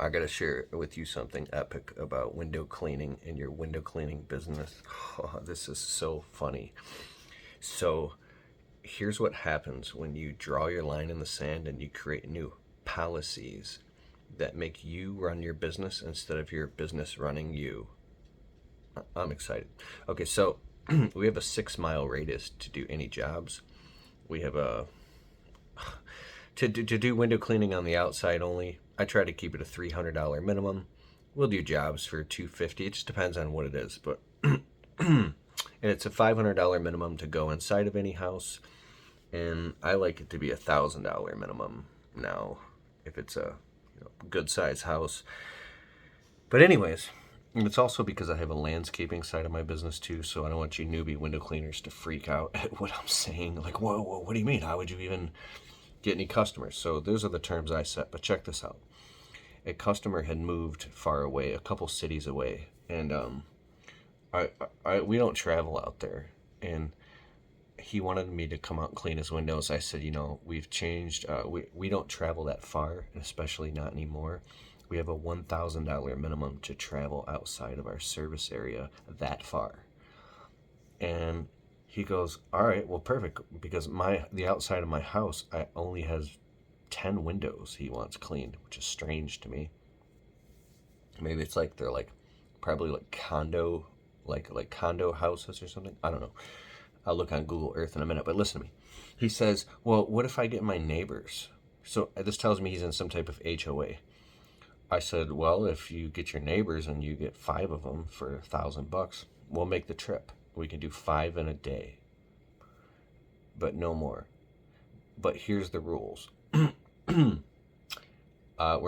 I gotta share with you something epic about window cleaning and your window cleaning business. Oh, this is so funny. So, here's what happens when you draw your line in the sand and you create new policies that make you run your business instead of your business running you. I'm excited. Okay, so we have a 6 mile radius to do any jobs. We have a to do window cleaning on the outside only. I try to keep it a $300 minimum. We'll do jobs for $250. It just depends on what it is, but and it's a $500 minimum to go inside of any house, and I like it to be $1,000 minimum now if it's a good size house. But anyways, and it's also because I have a landscaping side of my business too, so I don't want you newbie window cleaners to freak out at what I'm saying. Like, whoa, what do you mean? How would you even get any customers? So those are the terms I set. But check this out: a customer had moved far away, a couple cities away, and we don't travel out there, and he wanted me to come out and clean his windows. I said, we've changed. We don't travel that far, and especially not anymore. We have a $1,000 minimum to travel outside of our service area that far. And he goes, all right, well, perfect, because the outside of my house only has 10 windows he wants cleaned, which is strange to me. Maybe it's like they're like probably like condo houses or something. I don't know. I'll look on Google Earth in a minute, but listen to me. He says, well, what if I get my neighbors? So this tells me he's in some type of HOA. I said, well, if you get your neighbors and you get 5 of them for $1,000, we'll make the trip. We can do 5 in a day, but no more. But here's the rules. We're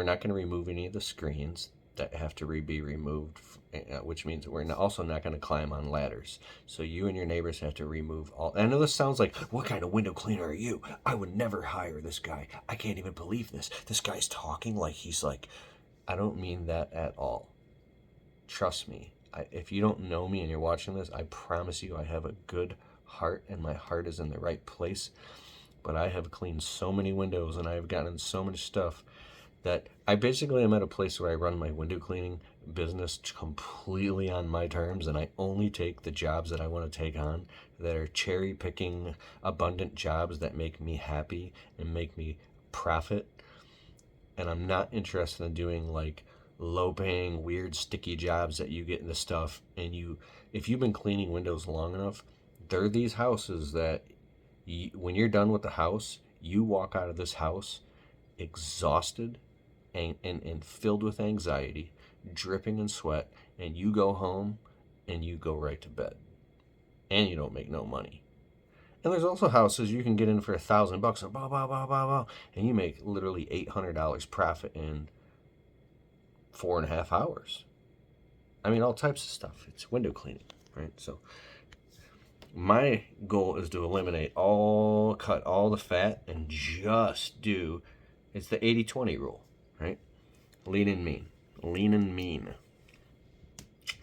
not going to remove any of the screens that have to be removed, which means we're also not going to climb on ladders. So you and your neighbors have to remove all. I know this sounds like, what kind of window cleaner are you? I would never hire this guy. I can't even believe this. This guy's talking like he's like, I don't mean that at all. Trust me. If you don't know me and you're watching this, I promise you I have a good heart and my heart is in the right place. But I have cleaned so many windows and I have gotten so much stuff that I basically am at a place where I run my window cleaning business completely on my terms, and I only take the jobs that I want to take on, that are cherry picking abundant jobs that make me happy and make me profit. And I'm not interested in doing like low paying, weird, sticky jobs that you get into stuff. And if you've been cleaning windows long enough, there are these houses that when you're done with the house, you walk out of this house exhausted and filled with anxiety, dripping in sweat, and you go home and you go right to bed. And you don't make no money. And there's also houses you can get in for $1,000 and blah, blah, blah, blah, blah, and you make literally $800 profit in 4.5 hours. I mean, all types of stuff. It's window cleaning, right? So my goal is to cut all the fat and just do, it's the 80-20 rule, right? Lean and mean.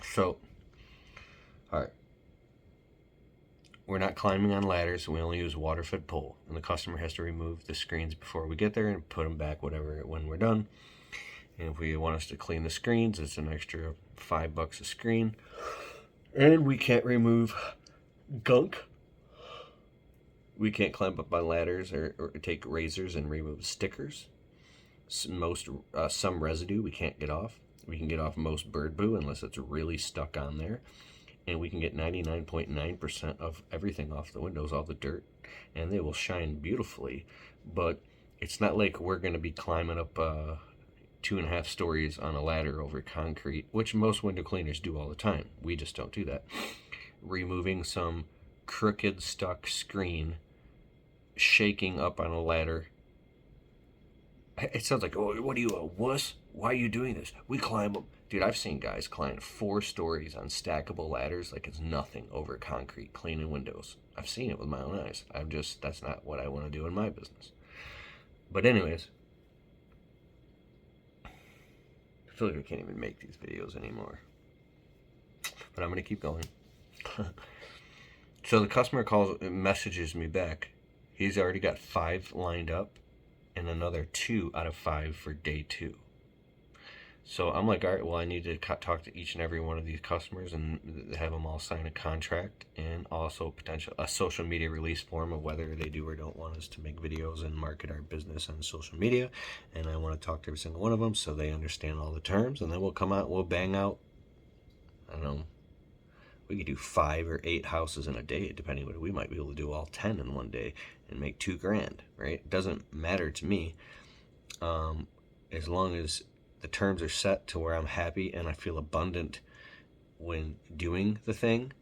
So, all right. We're not climbing on ladders, so we only use water-fed pole. And the customer has to remove the screens before we get there and put them back when we're done. And if we want us to clean the screens, it's an extra $5 a screen. And we can't remove gunk. We can't climb up on ladders or take razors and remove stickers. Some residue we can't get off. We can get off most bird poo unless it's really stuck on there. And we can get 99.9% of everything off the windows, all the dirt, and they will shine beautifully. But it's not like we're going to be climbing up 2.5 stories on a ladder over concrete, which most window cleaners do all the time. We just don't do that. Removing some crooked, stuck screen, shaking up on a ladder. It sounds like, oh, what are you, a wuss? Why are you doing this? We climb up. Dude, I've seen guys climb 4 stories on stackable ladders like it's nothing over concrete, cleaning windows. I've seen it with my own eyes. That's not what I want to do in my business. But anyways, I feel like I can't even make these videos anymore. But I'm going to keep going. So the customer messages me back. He's already got 5 lined up and another 2 out of 5 for day 2. So I'm like, all right, well, I need to talk to each and every one of these customers and have them all sign a contract, and also potential a social media release form of whether they do or don't want us to make videos and market our business on social media. And I want to talk to every single one of them so they understand all the terms, and then we'll come out, we'll bang out, I don't know, we could do 5 or 8 houses in a day, depending on what we might be able to do all 10 in one day and make $2,000, right? It doesn't matter to me, as long as the terms are set to where I'm happy and I feel abundant when doing the thing.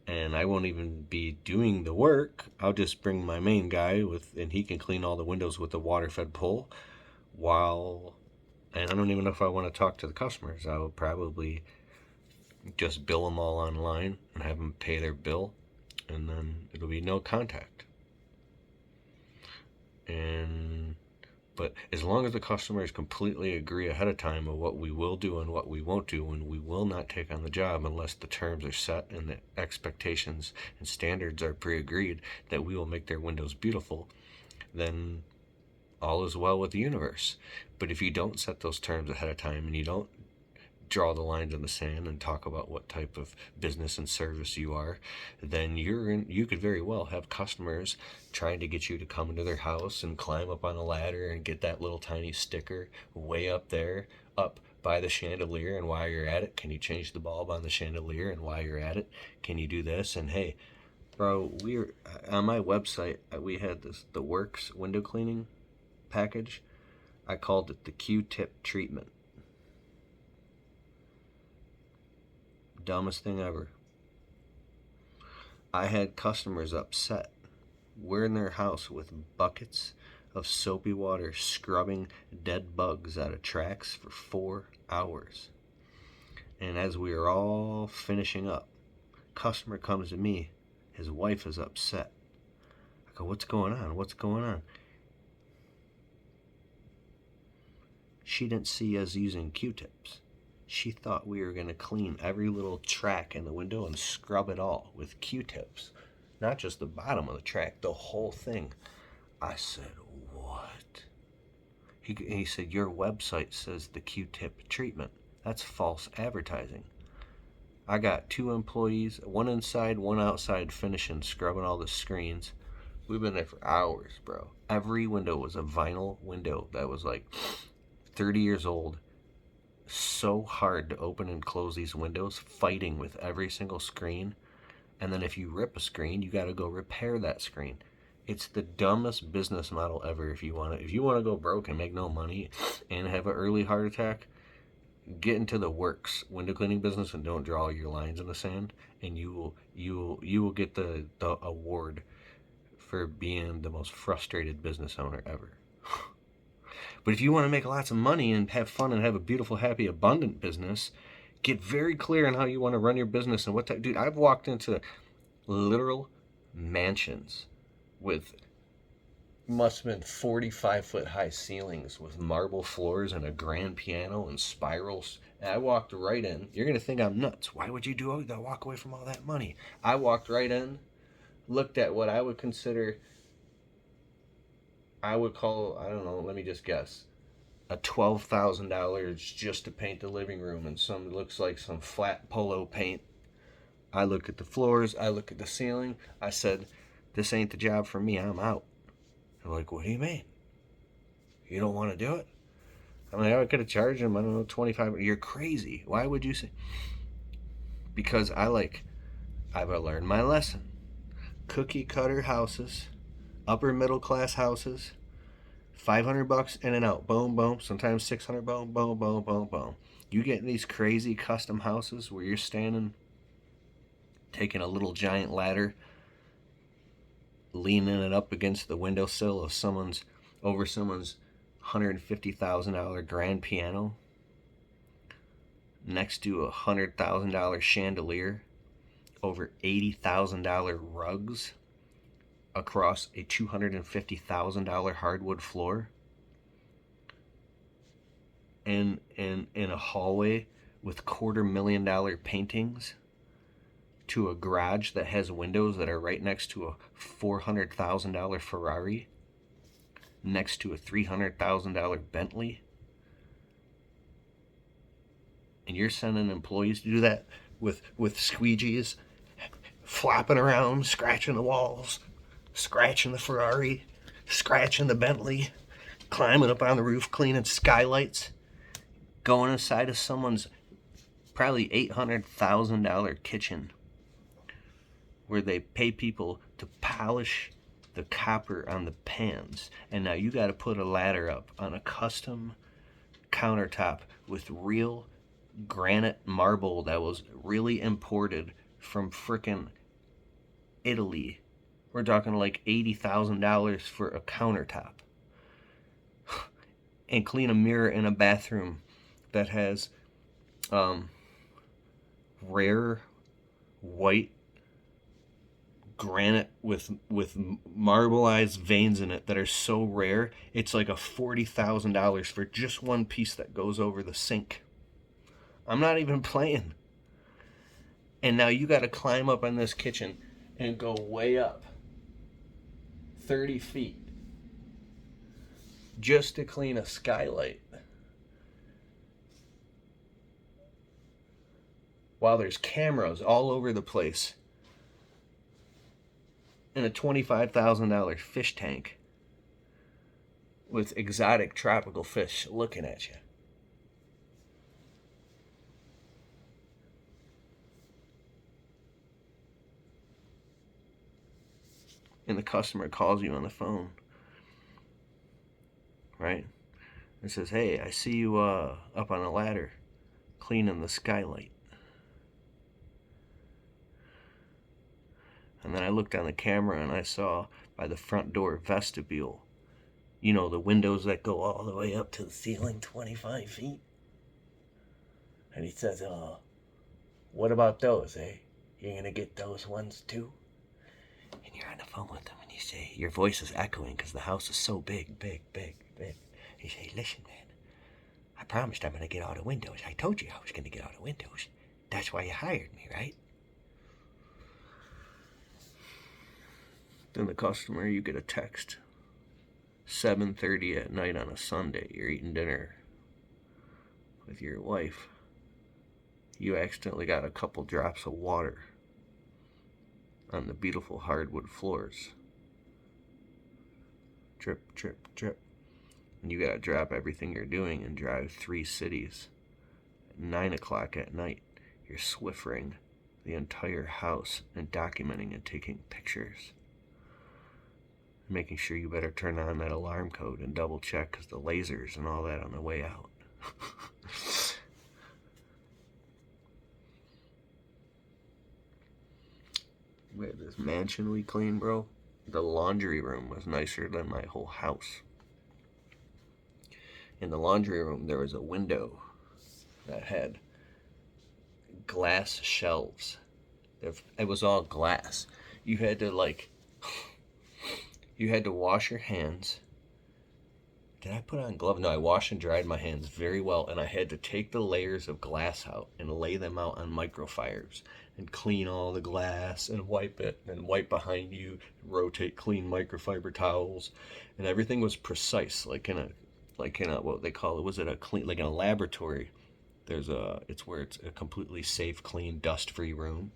And I won't even be doing the work. I'll just bring my main guy and he can clean all the windows with the water-fed pole. And I don't even know if I want to talk to the customers. I will probably just bill them all online and have them pay their bill, and then it'll be no contact. But as long as the customers completely agree ahead of time of what we will do and what we won't do, and we will not take on the job unless the terms are set and the expectations and standards are pre-agreed that we will make their windows beautiful, then all is well with the universe. But if you don't set those terms ahead of time and you don't draw the lines in the sand and talk about what type of business and service you are, then you could very well have customers trying to get you to come into their house and climb up on a ladder and get that little tiny sticker way up there, up by the chandelier, and while you're at it, can you change the bulb on the chandelier, and while you're at it, can you do this? And hey, bro, we're on my website, we had the Works window cleaning package. I called it the Q-tip treatment. Dumbest thing ever. I had customers upset. We're in their house with buckets of soapy water scrubbing dead bugs out of tracks for 4 hours. And as we are all finishing up, customer comes to me. His wife is upset. I go, what's going on? What's going on? She didn't see us using Q-tips. She thought we were going to clean every little track in the window and scrub it all with Q-tips. Not just the bottom of the track, the whole thing. I said, what? He said, your website says the Q-tip treatment. That's false advertising. I got 2 employees, one inside, one outside, finishing, scrubbing all the screens. We've been there for hours, bro. Every window was a vinyl window that was like 30 years old. So hard to open and close these windows, fighting with every single screen. And then if you rip a screen, you got to go repair that screen. It's the dumbest business model ever. If you want to go broke and make no money and have an early heart attack, get into the Works window cleaning business and don't draw your lines in the sand, and you will get the award for being the most frustrated business owner ever. But if you want to make lots of money and have fun and have a beautiful, happy, abundant business, get very clear on how you want to run your business and what type. Dude, I've walked into literal mansions with must have been 45-foot high ceilings with marble floors and a grand piano and spirals. And I walked right in. You're going to think I'm nuts. Why would you do that? Walk away from all that money. I walked right in, looked at what I would consider, I don't know, let me just guess, a $12,000 just to paint the living room, and some looks like some flat polo paint. I look at the floors, I look at the ceiling. I said, this ain't the job for me, I'm out. They're like, what do you mean? You don't want to do it? I'm like, I could have charged him, I don't know, $25. You're crazy. Why would you say? Because I've learned my lesson. Cookie cutter houses, upper middle class houses, $500 in and out, boom, boom, sometimes 600, boom, boom, boom, boom, boom. You get in these crazy custom houses where you're standing, taking a little giant ladder, leaning it up against the windowsill of someone's $150,000 grand piano, next to a $100,000 chandelier, over $80,000 rugs, across a $250,000 hardwood floor, and in a hallway with $250,000 paintings, to a garage that has windows that are right next to a $400,000 Ferrari, next to a $300,000 Bentley. and you're sending employees to do that with squeegees, flopping around, scratching the walls, scratching the Ferrari, scratching the Bentley, climbing up on the roof, cleaning skylights, going inside of someone's probably $800,000 kitchen where they pay people to polish the copper on the pans, and now you got to put a ladder up on a custom countertop with real granite marble that was really imported from frickin' Italy. We're talking like $80,000 for a countertop. And clean a mirror in a bathroom that has rare white granite with marbleized veins in it that are so rare, it's like a $40,000 for just one piece that goes over the sink. I'm not even playing. And now you got to climb up on this kitchen and go way up 30 feet just to clean a skylight, while there's cameras all over the place and a $25,000 fish tank with exotic tropical fish looking at you. And the customer calls you on the phone, right? And says, hey, I see you up on a ladder cleaning the skylight. And then I looked on the camera and I saw by the front door vestibule, you know, the windows that go all the way up to the ceiling, 25 feet. And he says, what about those, eh? You're going to get those ones too? And you're on the phone with them and you say, your voice is echoing because the house is so big, big, big, big. You say, listen, man, I promised I'm going to get all the windows. I told you I was going to get all the windows. That's why you hired me, right? Then the customer, you get a text. 7:30 at night on a Sunday. You're eating dinner with your wife. You accidentally got a couple drops of water on the beautiful hardwood floors. Drip, drip, drip. And you gotta drop everything you're doing and drive 3 cities. At 9 o'clock at night, you're swiffering the entire house and documenting and taking pictures. Making sure you better turn on that alarm code and double check because the lasers and all that on the way out. We had this mansion we cleaned, bro. The laundry room was nicer than my whole house. In the laundry room, there was a window that had glass shelves. It was all glass. You had to wash your hands. Did I put on gloves? No, I washed and dried my hands very well, and I had to take the layers of glass out and lay them out on microfibers and clean all the glass and wipe it and wipe behind you, rotate clean microfiber towels, and everything was precise, like in a what they call it, was it a clean, like in a laboratory. It's a completely safe, clean, dust-free room.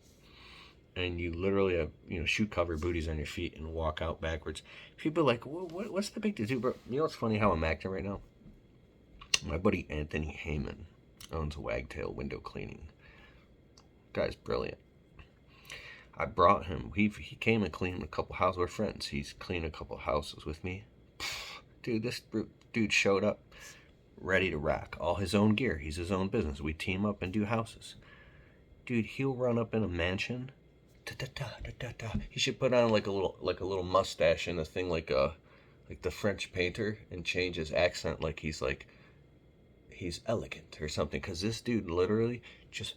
And you literally have, shoe cover booties on your feet and walk out backwards. People are like, what's the big deal, bro? You know what's funny how I'm acting right now? My buddy Anthony Heyman owns Wagtail Window Cleaning. Guy's brilliant. I brought him. He came and cleaned a couple houses. We're friends. He's cleaned a couple houses with me. Dude, this dude showed up ready to rock. All his own gear. He's his own business. We team up and do houses. Dude, he'll run up in a mansion. He should put on like a little mustache and a thing like the French painter and change his accent like he's elegant or something. Because this dude literally just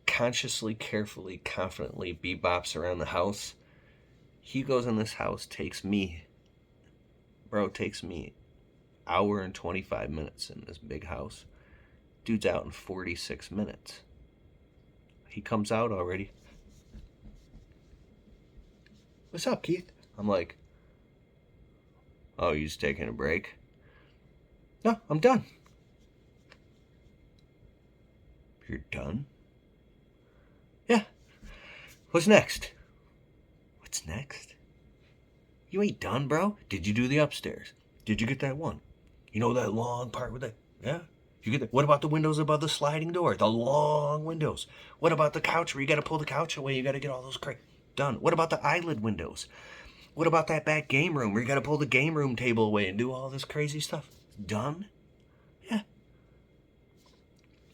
consciously, carefully, confidently bebops around the house. He goes in this house, takes me hour and 25 minutes in this big house. Dude's out in 46 minutes. He comes out already. What's up, Keith? I'm like, oh, you just taking a break? No, I'm done. You're done? Yeah. What's next? What's next? You ain't done, bro. Did you do the upstairs? Did you get that one? You know that long part with that? Yeah? You get that? What about the windows above the sliding door? The long windows. What about the couch where you got to pull the couch away? You got to get all those done. What about the eyelid windows? What about that back game room where you got to pull the game room table away and do all this crazy stuff? Done? Yeah.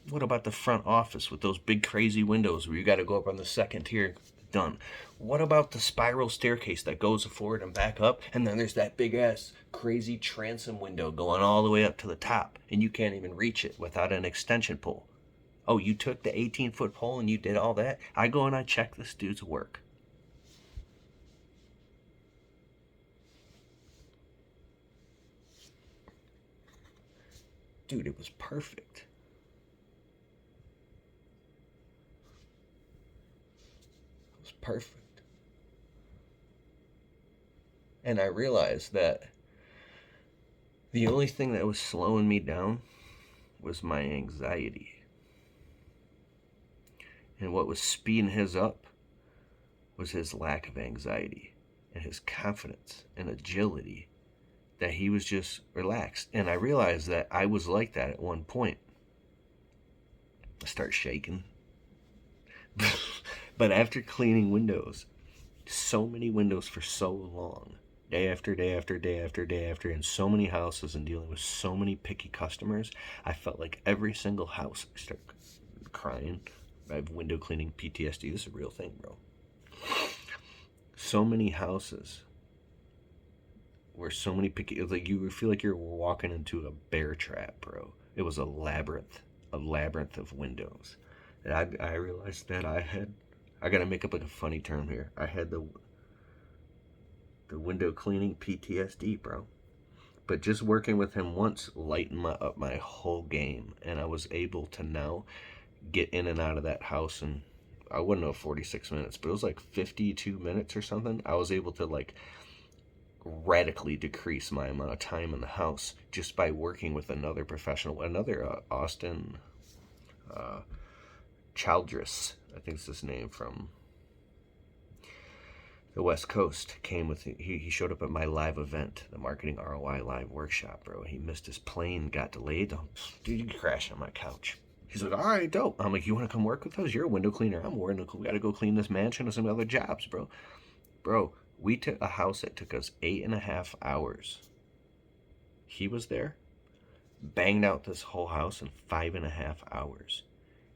What about the front office with those big crazy windows where you got to go up on the second tier? Done. What about the spiral staircase that goes forward and back up, and then there's that big ass crazy transom window going all the way up to the top, and you can't even reach it without an extension pole? Oh, you took the 18-foot pole and you did all that? I go and I check this dude's work. Dude, it was perfect. It was perfect. And I realized that the only thing that was slowing me down was my anxiety. And what was speeding his up was his lack of anxiety and his confidence and agility, that he was just relaxed. And I realized that I was like that at one point. I start shaking. But after cleaning windows, so many windows for so long, day after day after day after day after, in so many houses and dealing with so many picky customers, I felt like every single house, I start crying. I have window cleaning PTSD. This is a real thing, bro. So many houses where so many picky, like you feel like you're walking into a bear trap, bro. It was a labyrinth of windows. And I realized that I gotta make up like a funny term here. I had the window cleaning PTSD, bro. But just working with him once lightened up my whole game, and I was able to now get in and out of that house in, I wouldn't know, 46 minutes, but it was like 52 minutes or something. I was able to like radically decrease my amount of time in the house just by working with another professional, another Austin Childress, I think it's his name, from the West Coast, came with, he showed up at my live event, the Marketing ROI live workshop, bro. He missed his plane, got delayed. Dude, you can crash on my couch. He's like, all right, dope. I'm like, you want to come work with us? You're a window cleaner. I'm a window cleaner. We got to go clean this mansion and some other jobs, bro. Bro, we took a house that took us 8.5 hours. He was there, banged out this whole house in 5.5 hours.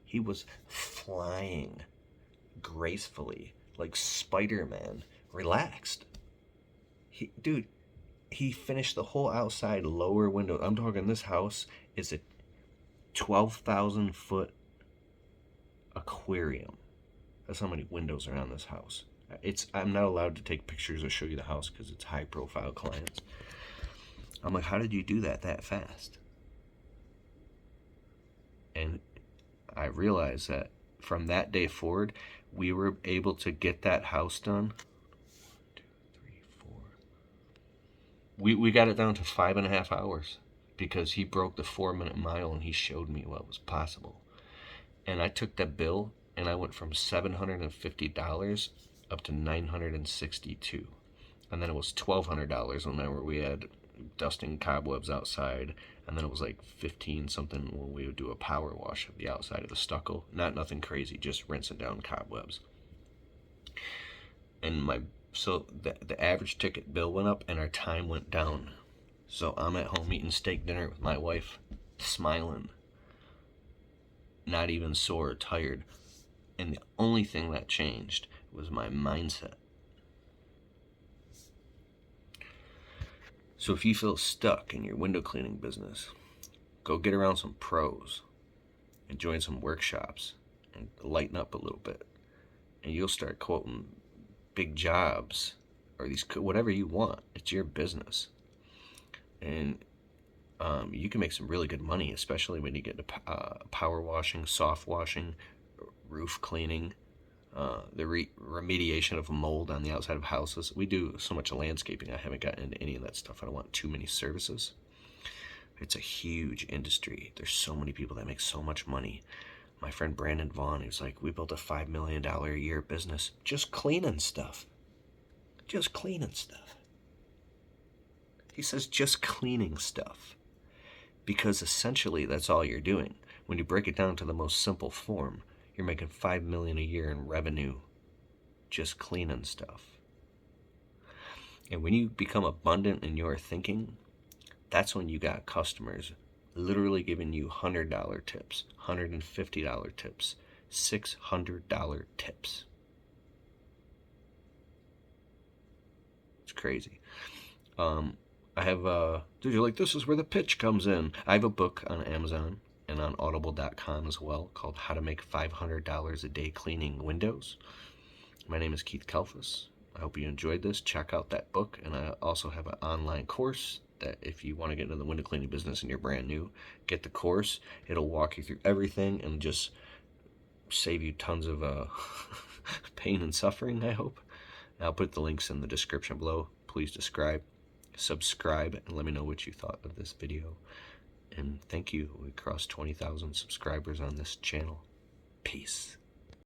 He was flying gracefully, like Spider-Man, relaxed. He finished the whole outside lower window. I'm talking, this house is a 12,000 foot aquarium. That's how many windows are on this house. I'm not allowed to take pictures or show you the house because it's high profile clients. I'm like, how did you do that fast? And I realized that from that day forward, we were able to get that house done. 1, 2, 3, 4. We got it down to 5.5 hours because he broke the 4-minute mile and he showed me what was possible. And I took that bill and I went from $750 up to $962. And then it was $1,200 whenever we had dusting cobwebs outside, and then it was like 15 something when we would do a power wash of the outside of the stucco. Nothing crazy, just rinsing down cobwebs. And so the average ticket bill went up and our time went down. So I'm at home eating steak dinner with my wife, smiling, not even sore or tired. And the only thing that changed was my mindset. So if you feel stuck in your window cleaning business, go get around some pros and join some workshops and lighten up a little bit. And you'll start quoting big jobs or whatever you want. It's your business. And you can make some really good money, especially when you get to power washing, soft washing, roof cleaning, the remediation of mold on the outside of houses. We do so much landscaping. I haven't gotten into any of that stuff. I don't want too many services. It's a huge industry. There's so many people that make so much money. My friend Brandon Vaughn, he was like, we built a $5 million a year business just cleaning stuff. Just cleaning stuff. He says just cleaning stuff. Because essentially that's all you're doing. When you break it down to the most simple form, you're making $5 million a year in revenue just cleaning stuff. And when you become abundant in your thinking, that's when you got customers literally giving you $100 tips, $150 tips, $600 tips. It's crazy. I have, dude, you're like, this is where the pitch comes in. I have a book on Amazon and on audible.com as well called How to Make $500 a Day Cleaning Windows. My name is Keith Kalfas. I hope you enjoyed this. Check out that book. And I also have an online course that if you want to get into the window cleaning business and you're brand new, get the course. It'll walk you through everything and just save you tons of pain and suffering, I hope. I'll put the links in the description below. Please subscribe, and let me know what you thought of this video. And thank you. We crossed 20,000 subscribers on this channel. Peace.